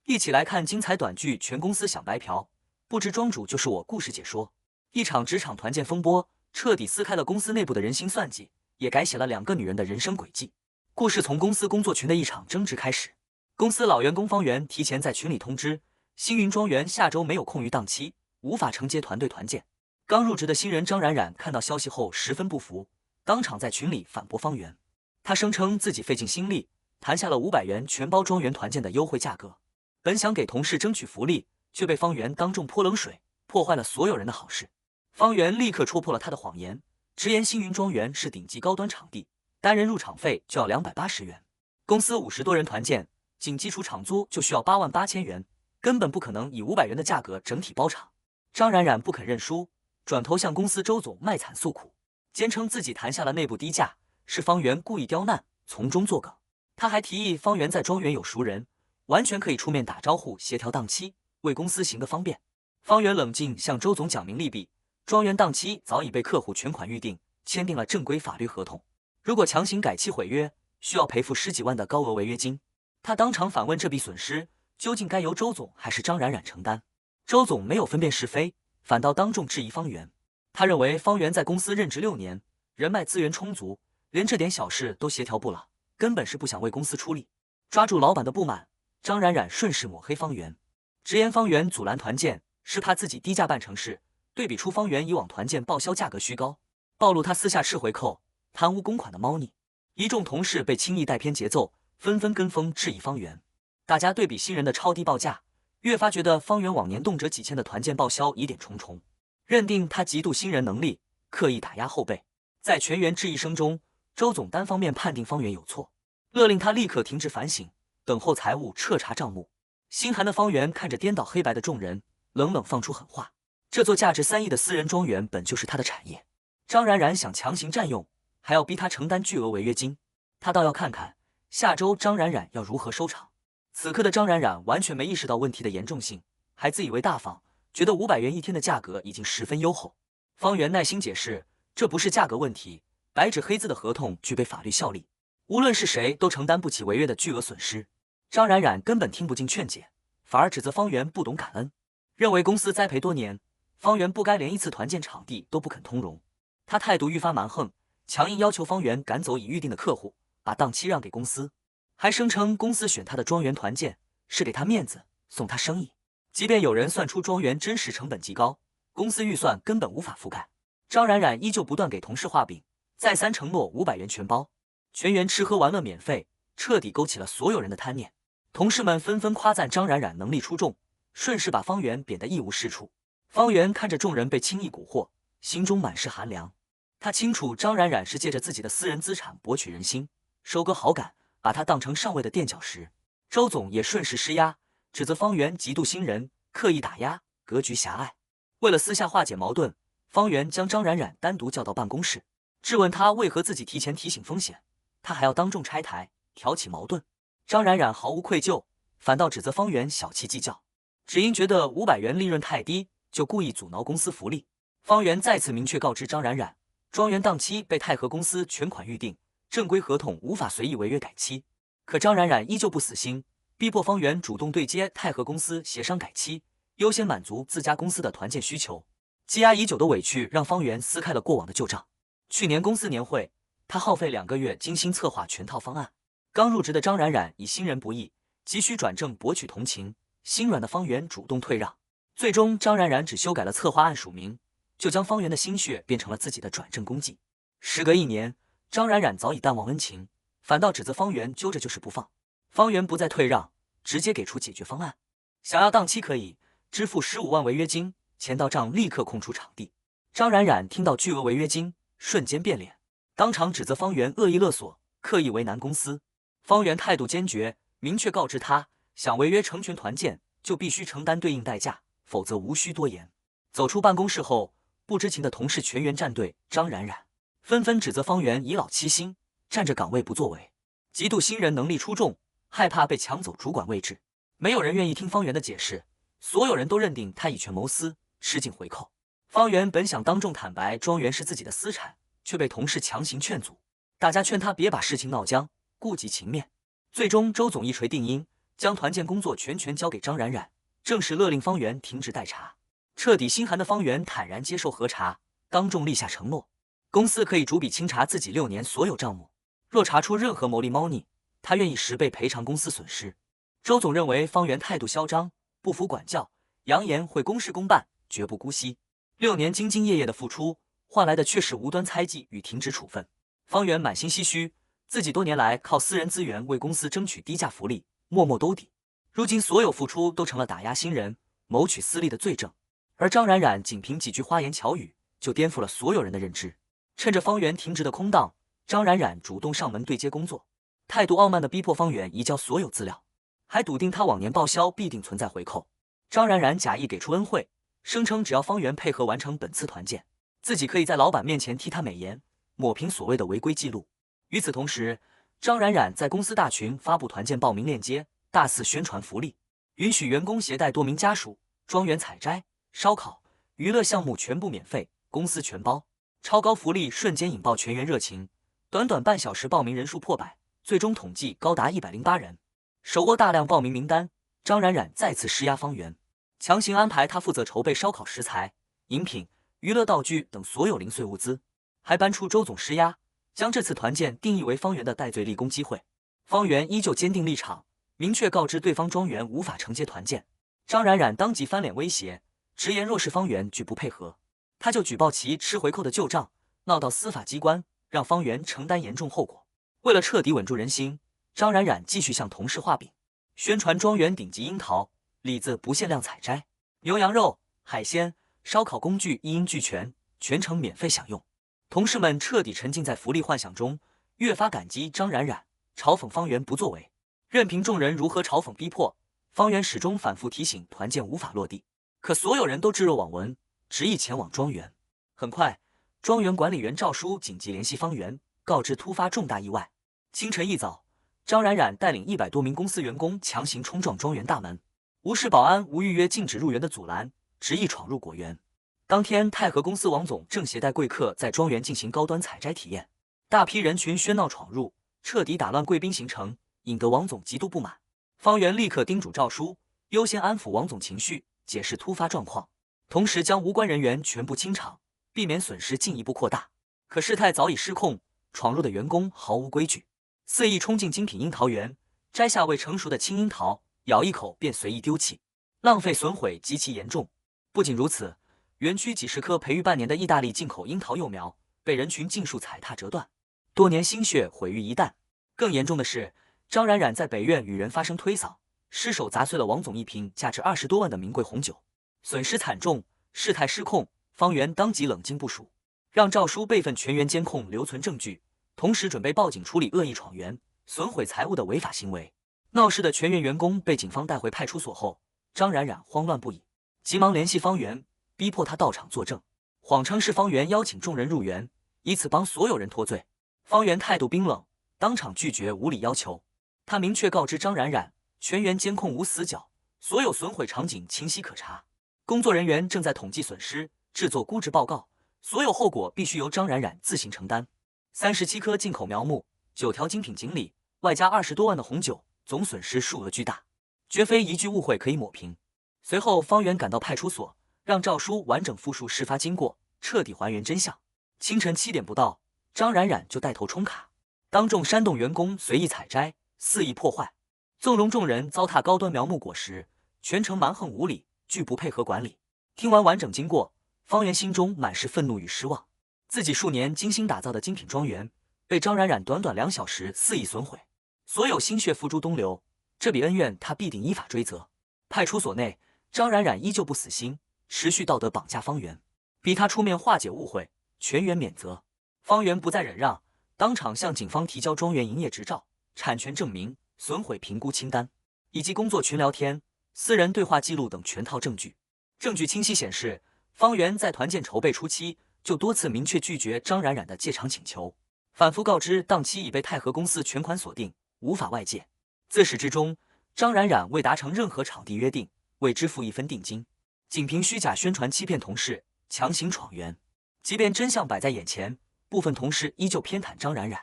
一起来看精彩短剧，全公司想白嫖，不知庄主就是我。故事解说：一场职场团建风波，彻底撕开了公司内部的人心算计，也改写了两个女人的人生轨迹。故事从公司工作群的一场争执开始。公司老员工方圆提前在群里通知，星云庄园下周没有空余档期，无法承接团队团建。刚入职的新人张冉冉看到消息后十分不服，当场在群里反驳方圆。他声称自己费尽心力，谈下了500元全包庄园团建的优惠价格。本想给同事争取福利，却被方圆当众泼冷水，破坏了所有人的好事。方圆立刻戳破了他的谎言，直言星云庄园是顶级高端场地，单人入场费就要280元。公司50多人团建，仅基础场租就需要8万8千元，根本不可能以500元的价格整体包场。张冉冉不肯认输，转头向公司周总卖惨诉苦，坚称自己谈下了内部低价，是方圆故意刁难，从中作梗。他还提议方圆在庄园有熟人，完全可以出面打招呼协调档期，为公司行个方便。方圆冷静向周总讲明利弊，庄园档期早已被客户全款预定，签订了正规法律合同，如果强行改期毁约，需要赔付10几万的高额违约金。他当场反问这笔损失究竟该由周总还是张冉冉承担。周总没有分辨是非，反倒当众质疑方圆。他认为方圆在公司任职6年，人脉资源充足，连这点小事都协调不了，根本是不想为公司出力。抓住老板的不满，张冉冉顺势抹黑方圆，直言方圆阻拦团建是怕自己低价办成事，对比出方圆以往团建报销价格虚高，暴露他私下吃回扣、贪污公款的猫腻。一众同事被轻易带偏节奏，纷纷跟风质疑方圆。大家对比新人的超低报价，越发觉得方圆往年动辄几千的团建报销疑点重重，认定他嫉妒新人能力，刻意打压后辈。在全员质疑声中，周总单方面判定方圆有错，勒令他立刻停职反省，等候财务彻查账目。心寒的方圆看着颠倒黑白的众人，冷冷放出狠话：这座价值3亿的私人庄园本就是他的产业，张冉冉想强行占用，还要逼他承担巨额违约金，他倒要看看下周张冉冉要如何收场。此刻的张冉冉完全没意识到问题的严重性，还自以为大方，觉得500元一天的价格已经十分优厚。方圆耐心解释，这不是价格问题，白纸黑字的合同具备法律效力，无论是谁都承担不起违约的巨额损失。张冉冉根本听不进劝解，反而指责方圆不懂感恩，认为公司栽培多年，方圆不该连一次团建场地都不肯通融。他态度愈发蛮横，强硬要求方圆赶走已预定的客户，把档期让给公司，还声称公司选他的庄园团建是给他面子，送他生意。即便有人算出庄园真实成本极高，公司预算根本无法覆盖，张冉冉依旧不断给同事画饼，再三承诺500元全包，全员吃喝玩乐免费，彻底勾起了所有人的贪念。同事们纷纷夸赞张冉冉能力出众，顺势把方圆贬得一无是处。方圆看着众人被轻易蛊惑，心中满是寒凉。他清楚张冉冉是借着自己的私人资产博取人心，收割好感，把他当成上位的垫脚石。周总也顺势施压，指责方圆嫉妒新人，刻意打压，格局狭隘。为了私下化解矛盾，方圆将张冉冉单独叫到办公室，质问他为何自己提前提醒风险，他还要当众拆台，挑起矛盾。张冉冉毫无愧疚，反倒指责方圆小气计较，只因觉得500元利润太低，就故意阻挠公司福利。方圆再次明确告知张冉冉，庄园档期被泰和公司全款预定，正规合同无法随意违约改期。可张冉冉依旧不死心，逼迫方圆主动对接泰和公司协商改期，优先满足自家公司的团建需求。积压已久的委屈让方圆撕开了过往的旧账。去年公司年会，他耗费2个月精心策划全套方案。刚入职的张冉冉以新人不易，急需转正博取同情，心软的方圆主动退让。最终张冉冉只修改了策划案署名，就将方圆的心血变成了自己的转正功绩。时隔1年，张冉冉早已淡忘恩情，反倒指责方圆揪着就是不放。方圆不再退让，直接给出解决方案。想要档期可以支付15万违约金，钱到账立刻空出场地。张冉冉听到巨额违约金，瞬间变脸，当场指责方圆恶意勒索，刻意为难公司。方圆态度坚决，明确告知他，想违约成全团建，就必须承担对应代价，否则无需多言。走出办公室后，不知情的同事全员站队张冉冉，纷纷指责方圆以老欺新，占着岗位不作为，嫉妒新人能力出众，害怕被抢走主管位置。没有人愿意听方圆的解释，所有人都认定他以权谋私，吃尽回扣。方圆本想当众坦白庄园是自己的私产，却被同事强行劝阻。大家劝他别把事情闹僵，顾及情面。最终周总一锤定音，将团建工作全权交给张冉冉，正式勒令方圆停止代查。彻底心寒的方圆坦然接受核查，当众立下承诺，公司可以逐笔清查自己6年所有账目，若查出任何牟利猫腻，他愿意10倍赔偿公司损失。周总认为方圆态度嚣张，不服管教，扬言会公事公办，绝不姑息。6年兢兢业业的付出，换来的却是无端猜忌与停职处分。方圆满心唏嘘，自己多年来靠私人资源为公司争取低价福利，默默兜底，如今所有付出都成了打压新人、谋取私利的罪证。而张冉冉仅凭几句花言巧语，就颠覆了所有人的认知。趁着方圆停职的空档，张冉冉主动上门对接工作，态度傲慢地逼迫方圆移交所有资料，还笃定他往年报销必定存在回扣。张冉冉假意给出恩惠，声称只要方圆配合完成本次团建，自己可以在老板面前替他美颜，抹平所谓的违规记录。与此同时，张冉冉在公司大群发布团建报名链接，大肆宣传福利，允许员工携带多名家属，庄园采摘、烧烤、娱乐项目全部免费，公司全包。超高福利瞬间引爆全员热情，短短半小时报名人数破百，最终统计高达108人。手握大量报名名单，张冉冉再次施压方圆，强行安排他负责筹备烧烤食材、饮品、娱乐道具等所有零碎物资，还搬出周总施压，将这次团建定义为方圆的戴罪立功机会。方圆依旧坚定立场，明确告知对方庄园无法承接团建。张冉冉当即翻脸威胁，直言若是方圆拒不配合，他就举报其吃回扣的旧账，闹到司法机关，让方圆承担严重后果。为了彻底稳住人心，张冉冉继续向同事画饼，宣传庄园顶级樱桃、李子不限量采摘，牛羊肉、海鲜、烧烤工具一应俱全，全程免费享用。同事们彻底沉浸在福利幻想中，越发感激张冉冉，嘲讽方圆不作为。任凭众人如何嘲讽逼迫，方圆始终反复提醒团建无法落地，可所有人都置若罔闻，执意前往庄园。很快，庄园管理员赵叔紧急联系方圆，告知突发重大意外。清晨一早，张冉冉带领100多名公司员工强行冲撞庄园大门，无视保安无预约禁止入园的阻拦，执意闯入果园。当天，泰和公司王总正携带贵客在庄园进行高端采摘体验，大批人群喧闹闯入，彻底打乱贵宾行程，引得王总极度不满。方圆立刻叮嘱赵叔，优先安抚王总情绪，解释突发状况，同时将无关人员全部清场，避免损失进一步扩大。可事态早已失控，闯入的员工毫无规矩，肆意冲进精品樱桃园，摘下未成熟的青樱桃，咬一口便随意丢弃，浪费损毁极其严重。不仅如此，园区几十棵培育半年的意大利进口樱桃幼苗被人群尽数踩踏折断，多年心血毁于一旦。更严重的是，张冉冉在北院与人发生推搡，失手砸碎了王总一瓶价值20多万的名贵红酒，损失惨重，事态失控。方圆当即冷静部署，让赵叔备份全员监控留存证据，同时准备报警处理恶意闯园、损毁财物的违法行为。闹事的全员员工被警方带回派出所后，张冉冉慌乱不已，急忙联系方圆，逼迫他到场作证，谎称是方圆邀请众人入园，以此帮所有人脱罪。方圆态度冰冷，当场拒绝无理要求。他明确告知张冉冉，全员监控无死角，所有损毁场景清晰可查，工作人员正在统计损失，制作估值报告，所有后果必须由张冉冉自行承担。37棵进口苗木，9条精品锦鲤，外加20多万的红酒，总损失数额巨大，绝非一句误会可以抹平。随后，方圆赶到派出所，让赵叔完整复述事发经过，彻底还原真相。清晨7点不到，张冉冉就带头冲卡，当众煽动员工随意采摘，肆意破坏，纵容众人糟蹋高端苗木果实，全程蛮横无理，拒不配合管理。听完完整经过，方圆心中满是愤怒与失望。自己数年精心打造的精品庄园，被张冉冉短短2小时肆意损毁，所有心血付诸东流，这笔恩怨他必定依法追责。派出所内，张冉冉依旧不死心，持续道德绑架方圆，逼他出面化解误会，全员免责。方圆不再忍让，当场向警方提交庄园营业执照、产权证明、损毁评估清单以及工作群聊天、私人对话记录等全套证据。证据清晰显示，方圆在团建筹备初期就多次明确拒绝张冉冉的借场请求，反复告知档期已被泰和公司全款锁定，无法外借。自始至终，张冉冉未达成任何场地约定，未支付1分定金，仅凭虚假宣传欺骗同事，强行闯园。即便真相摆在眼前，部分同事依旧偏袒张冉冉，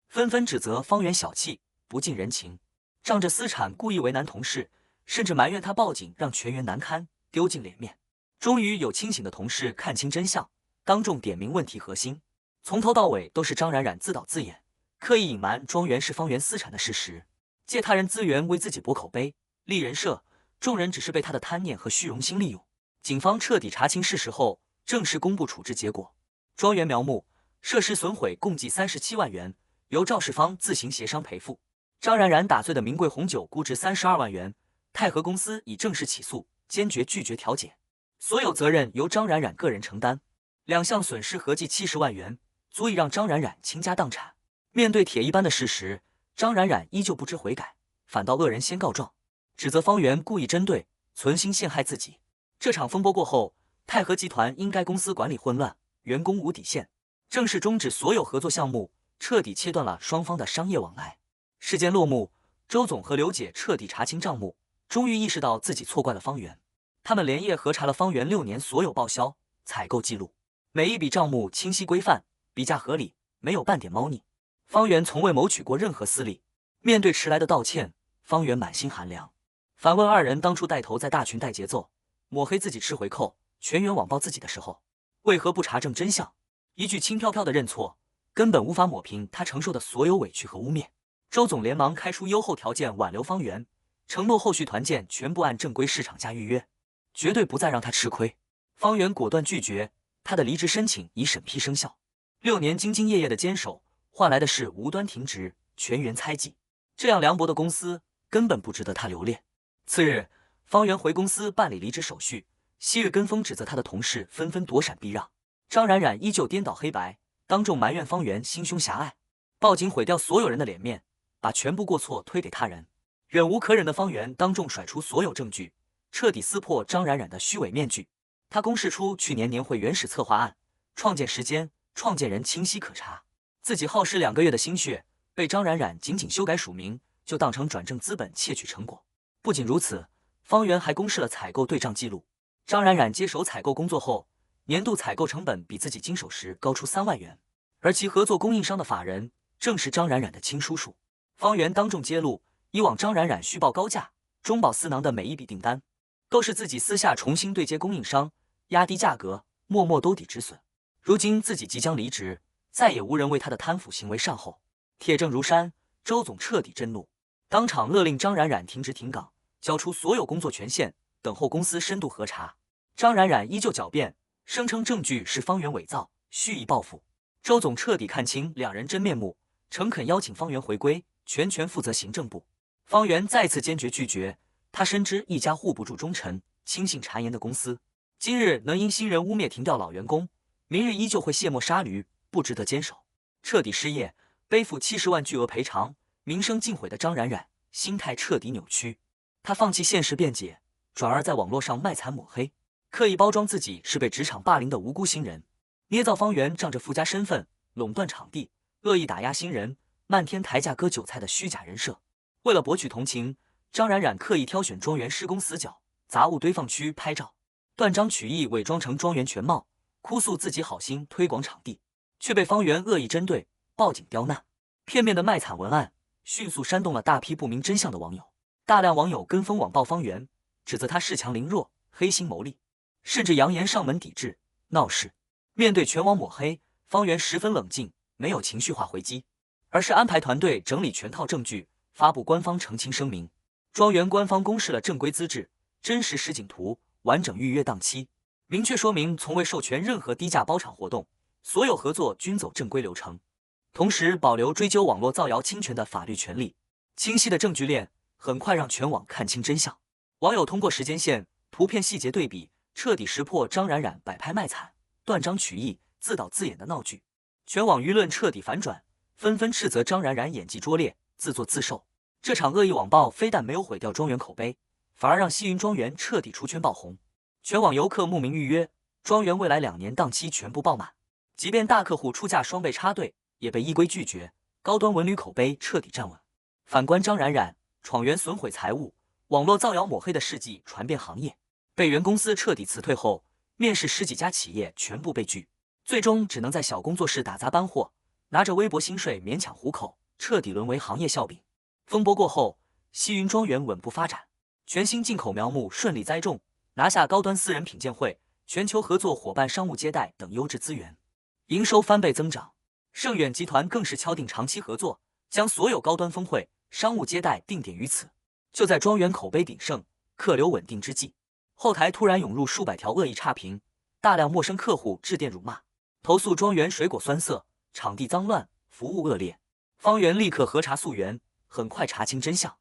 纷纷指责方圆小气、不近人情。仗着私产故意为难同事，甚至埋怨他报警让全员难堪，丢尽脸面。终于有清醒的同事看清真相，当众点明问题核心，从头到尾都是张冉冉自导自演，刻意隐瞒庄园是方圆私产的事实，借他人资源为自己博口碑、立人设，众人只是被他的贪念和虚荣心利用。警方彻底查清事实后，正式公布处置结果：庄园苗木设施损毁共计37万元，由赵世芳自行协商赔付。张冉冉打碎的名贵红酒估值32万元，泰和公司已正式起诉，坚决拒绝调解，所有责任由张冉冉个人承担。两项损失合计70万元，足以让张冉冉倾家荡产。面对铁一般的事实，张冉冉依旧不知悔改，反倒恶人先告状，指责方圆故意针对、存心陷害自己。这场风波过后，泰和集团因该公司管理混乱，员工无底线，正式终止所有合作项目，彻底切断了双方的商业往来。事件落幕，周总和刘姐彻底查清账目，终于意识到自己错怪了方圆。他们连夜核查了方圆6年所有报销、采购记录，每一笔账目清晰规范，比价合理，没有半点猫腻。方圆从未谋取过任何私利。面对迟来的道歉，方圆满心寒凉，反问二人当初带头在大群带节奏，抹黑自己吃回扣，全员网暴自己的时候，为何不查证真相？一句轻飘飘的认错，根本无法抹平他承受的所有委屈和污蔑。周总连忙开出优厚条件挽留方圆，承诺后续团建全部按正规市场价预约，绝对不再让他吃亏。方圆果断拒绝，他的离职申请已审批生效。6年兢兢业业的坚守，换来的是无端停职、全员猜忌。这样凉薄的公司根本不值得他留恋。次日，方圆回公司办理离职手续，昔日跟风指责他的同事纷纷躲闪避让。张冉冉依旧颠倒黑白，当众埋怨方圆心胸狭隘，报警毁掉所有人的脸面，把全部过错推给他人。忍无可忍的方圆当众甩出所有证据，彻底撕破张冉冉的虚伪面具。他公示出去年年会原始策划案，创建时间、创建人清晰可查，自己耗时2个月的心血，被张冉冉仅仅修改署名，就当成转正资本窃取成果。不仅如此，方圆还公示了采购对账记录。张冉冉接手采购工作后，年度采购成本比自己经手时高出3万元，而其合作供应商的法人正是张冉冉的亲叔叔。方圆当众揭露，以往张冉冉虚报高价、中饱私囊的每一笔订单，都是自己私下重新对接供应商，压低价格，默默兜底止损。如今自己即将离职，再也无人为他的贪腐行为善后。铁证如山，周总彻底震怒，当场勒令张冉冉停职停岗，交出所有工作权限，等候公司深度核查。张冉冉依旧狡辩，声称证据是方圆伪造，蓄意报复。周总彻底看清两人真面目，诚恳邀请方圆回归，全权负责行政部。方圆再次坚决拒绝，他深知一家护不住忠臣、轻信谗言的公司，今日能因新人污蔑停掉老员工，明日依旧会卸磨杀驴，不值得坚守。彻底失业，背负70万巨额赔偿，名声尽毁的张冉冉心态彻底扭曲，他放弃现实辩解，转而在网络上卖惨抹黑，刻意包装自己是被职场霸凌的无辜新人，捏造方圆仗着富家身份垄断场地，恶意打压新人，漫天抬价割韭菜的虚假人设。为了博取同情，张冉冉刻意挑选庄园施工死角、杂物堆放区拍照，断章取义伪装成庄园全貌，哭诉自己好心推广场地，却被方圆恶意针对，报警刁难。片面的卖惨文案迅速煽动了大批不明真相的网友，大量网友跟风网暴方圆，指责他恃强凌弱、黑心牟利，甚至扬言上门抵制、闹事。面对全网抹黑，方圆十分冷静，没有情绪化回击，而是安排团队整理全套证据，发布官方澄清声明。庄园官方公示了正规资质、真实实景图、完整预约档期，明确说明从未授权任何低价包场活动，所有合作均走正规流程，同时保留追究网络造谣侵权的法律权利。清晰的证据链很快让全网看清真相，网友通过时间线、图片细节对比，彻底识破张冉冉摆拍卖惨、断章取义、自导自演的闹剧。全网舆论彻底反转，纷纷斥责张冉冉演技拙劣、自作自受。这场恶意网暴非但没有毁掉庄园口碑，反而让西云庄园彻底出圈爆红。全网游客慕名预约，庄园未来2年档期全部爆满。即便大客户出价双倍插队，也被依规拒绝，高端文旅口碑彻底站稳。反观张冉冉，闯园损毁财物、网络造谣抹黑的事迹传遍行业，被原公司彻底辞退后，面试10几家企业全部被拒，最终只能在小工作室打杂搬货，拿着微薄薪水勉强糊口，彻底沦为行业笑柄。风波过后，西云庄园稳步发展，全新进口苗木顺利栽种，拿下高端私人品鉴会、全球合作伙伴商务接待等优质资源，营收翻倍增长。盛远集团更是敲定长期合作，将所有高端峰会、商务接待定点于此。就在庄园口碑鼎盛、客流稳定之际，后台突然涌入数百条恶意差评，大量陌生客户致电辱骂，投诉庄园水果酸涩、场地脏乱、服务恶劣。方圆立刻核查溯源，很快查清真相。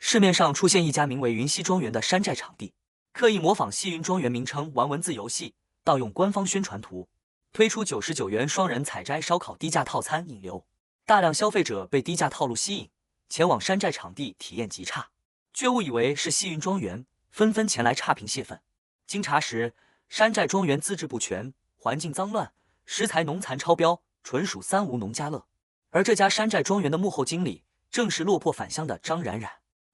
市面上出现一家名为云溪庄园的山寨场地，刻意模仿西云庄园名称玩文字游戏，盗用官方宣传图，推出99元双人采摘烧烤低价套餐引流，大量消费者被低价套路吸引，前往山寨场地体验极差，却误以为是西云庄园，纷纷前来差评泄愤。经查实，山寨庄园资质不全，环境脏乱，食材农残超标，纯属三无农家乐。而这家山寨庄园的幕后经理，正是落魄返乡的张冉冉，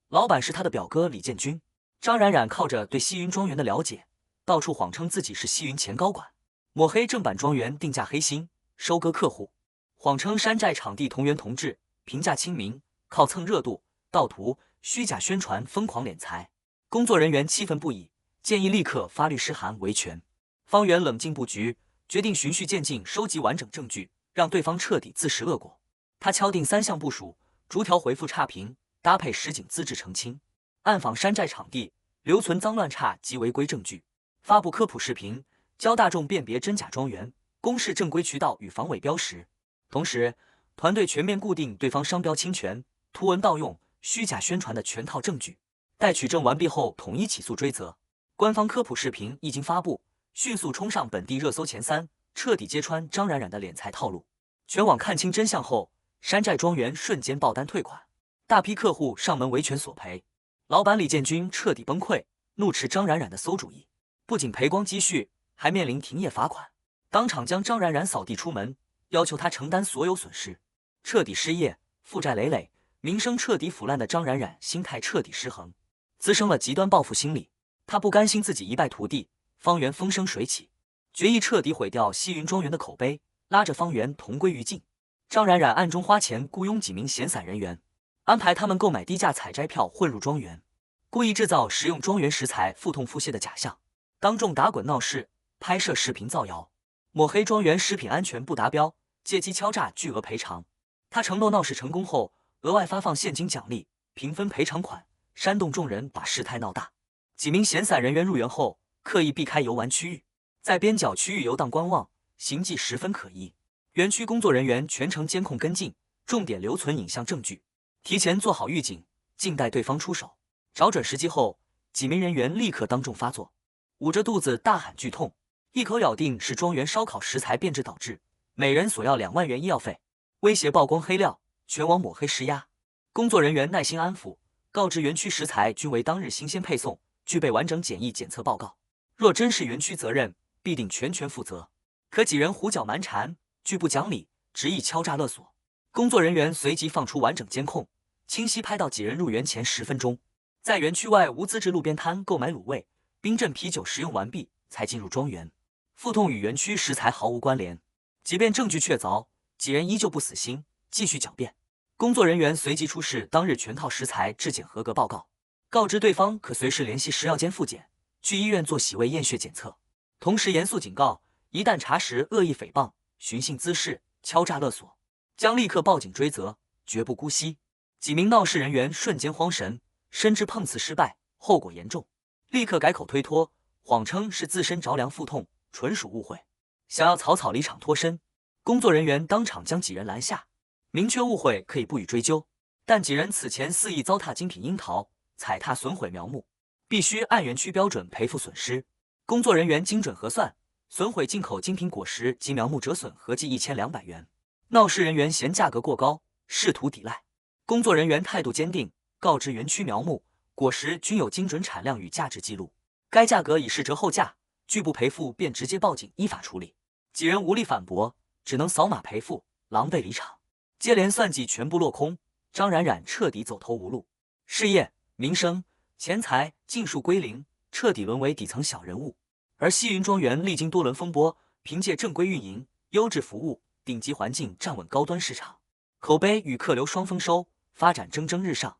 老板是他的表哥李建军。张冉冉靠着对西云庄园的了解，到处谎称自己是西云前高管，抹黑正版庄园定价黑心，收割客户，谎称山寨场地同源同质，评价亲民，靠蹭热度、盗图、虚假宣传疯狂敛财。工作人员气愤不已，建议立刻发律师函维权。方圆冷静布局，决定循序渐进收集完整证据，让对方彻底自食恶果。他敲定3项部署，逐条回复差评，搭配实景资质澄清，暗访山寨场地，留存脏乱差及违规证据，发布科普视频，教大众辨别真假庄园，公示正规渠道与防伪标识。同时，团队全面固定对方商标侵权、图文盗用、虚假宣传的全套证据，待取证完毕后统一起诉追责。官方科普视频一经发布，迅速冲上本地热搜前3，彻底揭穿张冉冉的敛财套路。全网看清真相后，山寨庄园瞬间爆单退款，大批客户上门维权索赔。老板李建军彻底崩溃，怒斥张冉冉的馊主意，不仅赔光积蓄，还面临停业罚款，当场将张冉冉扫地出门，要求他承担所有损失。彻底失业，负债累累，名声彻底腐烂的张冉冉心态彻底失衡，滋生了极端报复心理。他不甘心自己一败涂地，方圆风生水起，决意彻底毁掉西云庄园的口碑，拉着方圆同归于尽。张冉冉暗中花钱雇佣几名闲散人员，安排他们购买低价采摘票混入庄园，故意制造食用庄园食材腹痛腹泻的假象，当众打滚闹事，拍摄视频造谣，抹黑庄园食品安全不达标，借机敲诈巨额赔偿。他承诺闹事成功后，额外发放现金奖励，平分赔偿款，煽动众人把事态闹大。几名闲散人员入园后，刻意避开游玩区域，在边角区域游荡观望，行迹十分可疑。园区工作人员全程监控跟进，重点留存影像证据，提前做好预警，静待对方出手。找准时机后，几名人员立刻当众发作，捂着肚子大喊剧痛，一口咬定是庄园烧烤食材变质导致，每人索要2万元医药费，威胁曝光黑料，全网抹黑施压。工作人员耐心安抚，告知园区食材均为当日新鲜配送，具备完整检疫检测报告，若真是园区责任，必定全权负责。可几人胡搅蛮缠，拒不讲理，执意敲诈勒索。工作人员随即放出完整监控，清晰拍到几人入园前10分钟，在园区外无资质路边摊购买卤味、冰镇啤酒食用完毕才进入庄园，腹痛与园区食材毫无关联。即便证据确凿，几人依旧不死心，继续狡辩。工作人员随即出示当日全套食材质检合格报告，告知对方可随时联系食药监复检，去医院做洗胃验血检测。同时严肃警告，一旦查实恶意诽谤、寻衅滋事、敲诈勒索，将立刻报警追责，绝不姑息。几名闹事人员瞬间慌神，深知碰瓷失败，后果严重，立刻改口推脱，谎称是自身着凉腹痛，纯属误会，想要草草离场脱身。工作人员当场将几人拦下，明确误会可以不予追究，但几人此前肆意糟蹋精品樱桃，踩踏损毁苗木，必须按园区标准赔付损失。工作人员精准核算，损毁进口精品果实及苗木折损合计1200元。闹事人员嫌价格过高，试图抵赖。工作人员态度坚定，告知园区苗木、果实均有精准产量与价值记录，该价格已是折后价，拒不赔付便直接报警依法处理。几人无力反驳，只能扫码赔付，狼狈离场。接连算计全部落空，张冉冉彻底走投无路，事业、名声、钱财尽数归零，彻底沦为底层小人物。而西云庄园历经多轮风波，凭借正规运营、优质服务、顶级环境站稳高端市场，口碑与客流双丰收，发展蒸蒸日上。